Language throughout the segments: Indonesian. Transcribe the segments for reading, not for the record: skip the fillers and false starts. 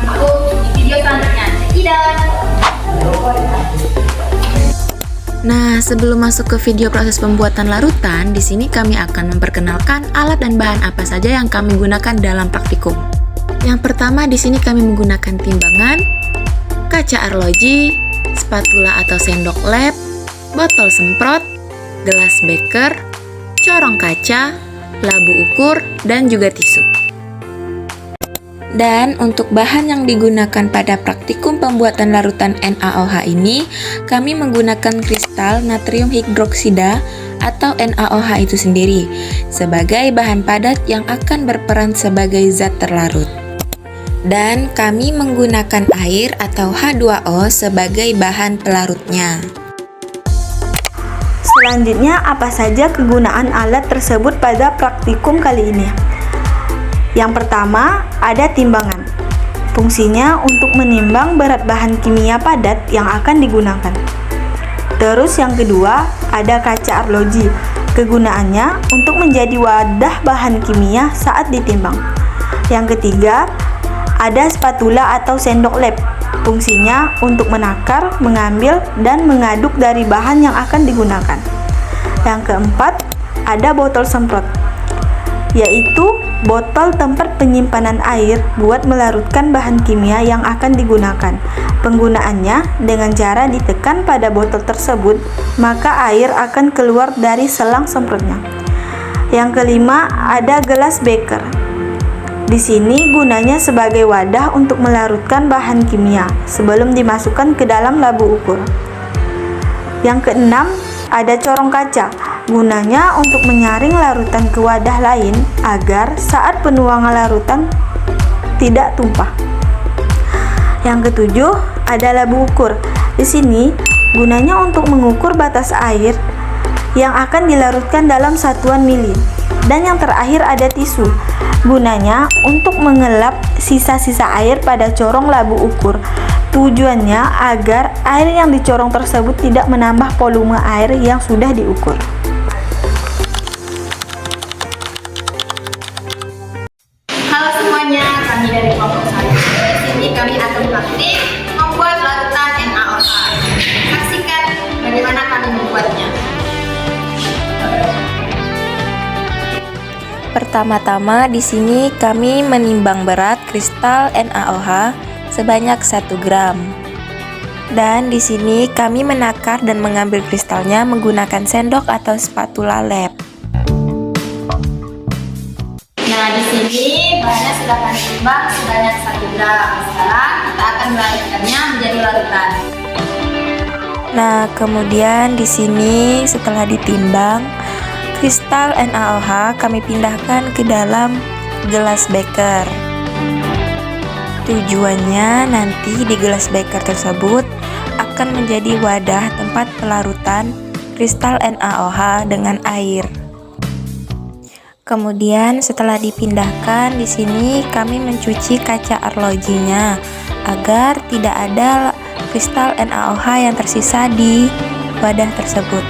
aku di video selanjutnya. Tidak. Nah, sebelum masuk ke video proses pembuatan larutan, di sini kami akan memperkenalkan alat dan bahan apa saja yang kami gunakan dalam praktikum. Yang pertama, di sini kami menggunakan timbangan, kaca arloji, spatula atau sendok lab, botol semprot, gelas beker, corong kaca, labu ukur, dan juga tisu. Dan untuk bahan yang digunakan pada praktikum pembuatan larutan NaOH ini, kami menggunakan kristal natrium hidroksida atau NaOH itu sendiri sebagai bahan padat yang akan berperan sebagai zat terlarut. Dan kami menggunakan air atau H2O sebagai bahan pelarutnya. Selanjutnya, apa saja kegunaan alat tersebut pada praktikum kali ini? Yang pertama, ada timbangan. Fungsinya untuk menimbang berat bahan kimia padat yang akan digunakan. Terus yang kedua, ada kaca arloji. Kegunaannya untuk menjadi wadah bahan kimia saat ditimbang. Yang ketiga, ada spatula atau sendok lab. Fungsinya untuk menakar, mengambil, dan mengaduk dari bahan yang akan digunakan. Yang keempat, ada botol semprot, yaitu botol tempat penyimpanan air buat melarutkan bahan kimia yang akan digunakan. Penggunaannya dengan cara ditekan pada botol tersebut, maka air akan keluar dari selang semprotnya. Yang kelima, ada gelas beker. Di sini gunanya sebagai wadah untuk melarutkan bahan kimia sebelum dimasukkan ke dalam labu ukur. Yang keenam, ada corong kaca. Gunanya untuk menyaring larutan ke wadah lain agar saat penuangan larutan tidak tumpah. Yang ketujuh, ada labu ukur. Di sini gunanya untuk mengukur batas air yang akan dilarutkan dalam satuan mili. Dan yang terakhir ada tisu. Gunanya untuk mengelap sisa-sisa air pada corong labu ukur. Tujuannya agar air yang dicorong tersebut tidak menambah volume air yang sudah diukur. Halo semuanya, kami dari kelompok 1. Di sini kami akan praktik membuat larutan NaOH. Saksikan bagaimana kami membuatnya. Pertama-tama di sini kami menimbang berat kristal NaOH sebanyak 1 gram. Dan di sini kami menakar dan mengambil kristalnya menggunakan sendok atau spatula lab. Nah, di sini bahannya sudah kami timbang sebanyak 1 gram. Sekarang kita akan melarutkannya menjadi larutan. Nah, kemudian di sini setelah ditimbang, kristal NaOH kami pindahkan ke dalam gelas beker. Tujuannya nanti di gelas beker tersebut akan menjadi wadah tempat pelarutan kristal NaOH dengan air. Kemudian setelah dipindahkan, di sini kami mencuci kaca arlojinya agar tidak ada kristal NaOH yang tersisa di wadah tersebut.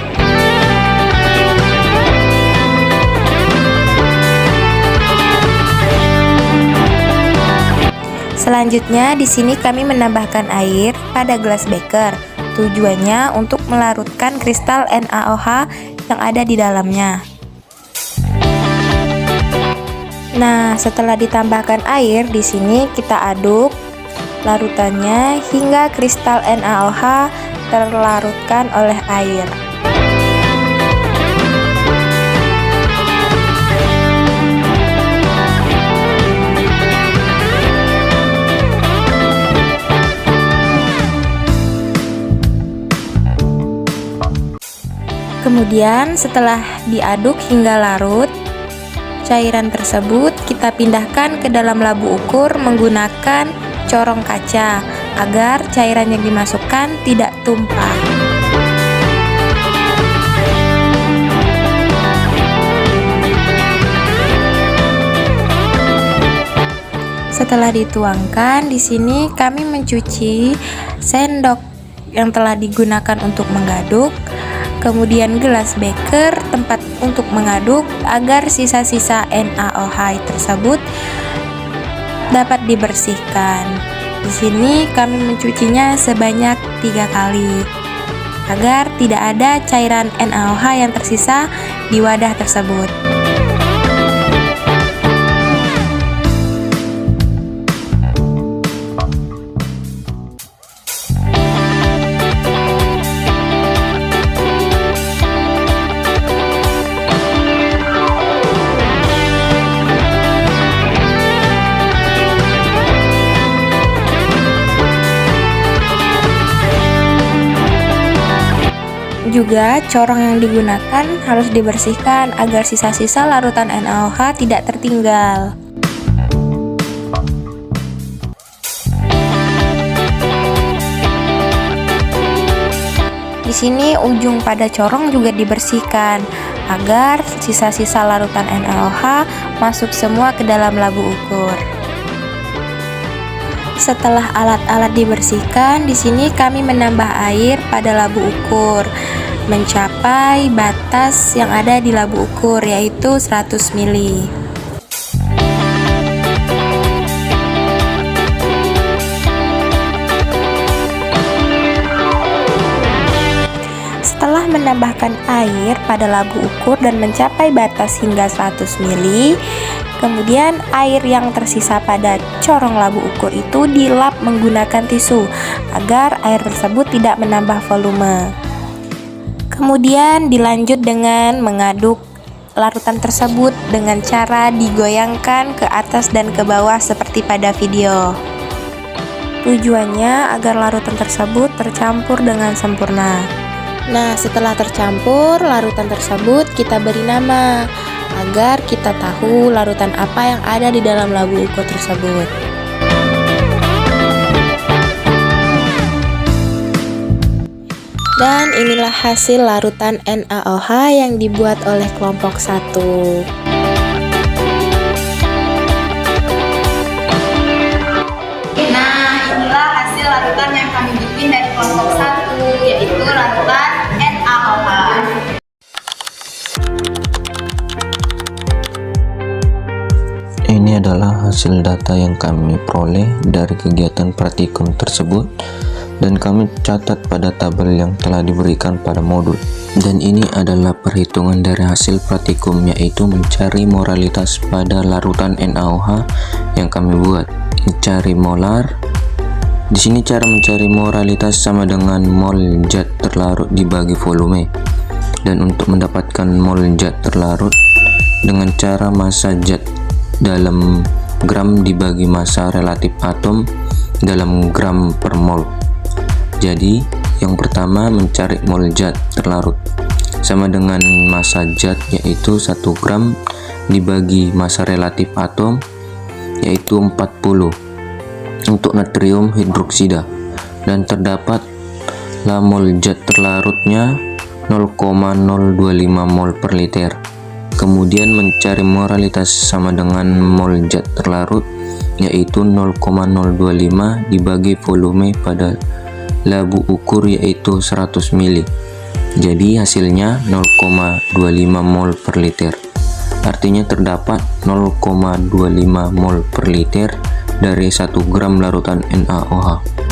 Selanjutnya di sini kami menambahkan air pada gelas beker. Tujuannya untuk melarutkan kristal NaOH yang ada di dalamnya. Nah, setelah ditambahkan air, di sini kita aduk larutannya hingga kristal NaOH terlarutkan oleh air. Kemudian setelah diaduk hingga larut, cairan tersebut kita pindahkan ke dalam labu ukur menggunakan corong kaca agar cairan yang dimasukkan tidak tumpah. Setelah dituangkan, di sini kami mencuci sendok yang telah digunakan untuk mengaduk, kemudian gelas beker tempat untuk mengaduk agar sisa-sisa NaOH tersebut dapat dibersihkan. Di sini kami mencucinya sebanyak 3 kali agar tidak ada cairan NaOH yang tersisa di wadah tersebut. Juga corong yang digunakan harus dibersihkan agar sisa-sisa larutan NaOH tidak tertinggal. Di sini ujung pada corong juga dibersihkan agar sisa-sisa larutan NaOH masuk semua ke dalam labu ukur. Setelah alat-alat dibersihkan, di sini kami menambah air pada labu ukur mencapai batas yang ada di labu ukur, yaitu 100 ml. Setelah menambahkan air pada labu ukur dan mencapai batas hingga 100 ml, kemudian air yang tersisa pada corong labu ukur itu dilap menggunakan tisu agar air tersebut tidak menambah volume. Kemudian dilanjut dengan mengaduk larutan tersebut dengan cara digoyangkan ke atas dan ke bawah seperti pada video. Tujuannya agar larutan tersebut tercampur dengan sempurna. Nah, setelah tercampur, larutan tersebut kita beri nama agar kita tahu larutan apa yang ada di dalam labu ukur tersebut. Dan inilah hasil larutan NaOH yang dibuat oleh kelompok 1. Nah, inilah hasil larutan yang kami bikin dari kelompok 1, yaitu larutan NaOH. Ini adalah hasil data yang kami peroleh dari kegiatan praktikum tersebut dan kami catat pada tabel yang telah diberikan pada modul. Dan ini adalah perhitungan dari hasil praktikum, yaitu mencari moralitas pada larutan NaOH yang kami buat. Mencari molar. Di sini cara mencari moralitas sama dengan mol zat terlarut dibagi volume. Dan untuk mendapatkan mol zat terlarut dengan cara massa zat dalam gram dibagi massa relatif atom dalam gram per mol. Jadi yang pertama mencari mol zat terlarut sama dengan massa zat, yaitu 1 gram dibagi massa relatif atom, yaitu 40 untuk natrium hidroksida, dan terdapatlah mol zat terlarutnya 0,025 mol per liter. Kemudian mencari moralitas sama dengan mol zat terlarut, yaitu 0,025 dibagi volume pada labu ukur, yaitu 100 ml. Jadi hasilnya 0,25 mol per liter. Artinya terdapat 0,25 mol per liter dari 1 gram larutan NaOH.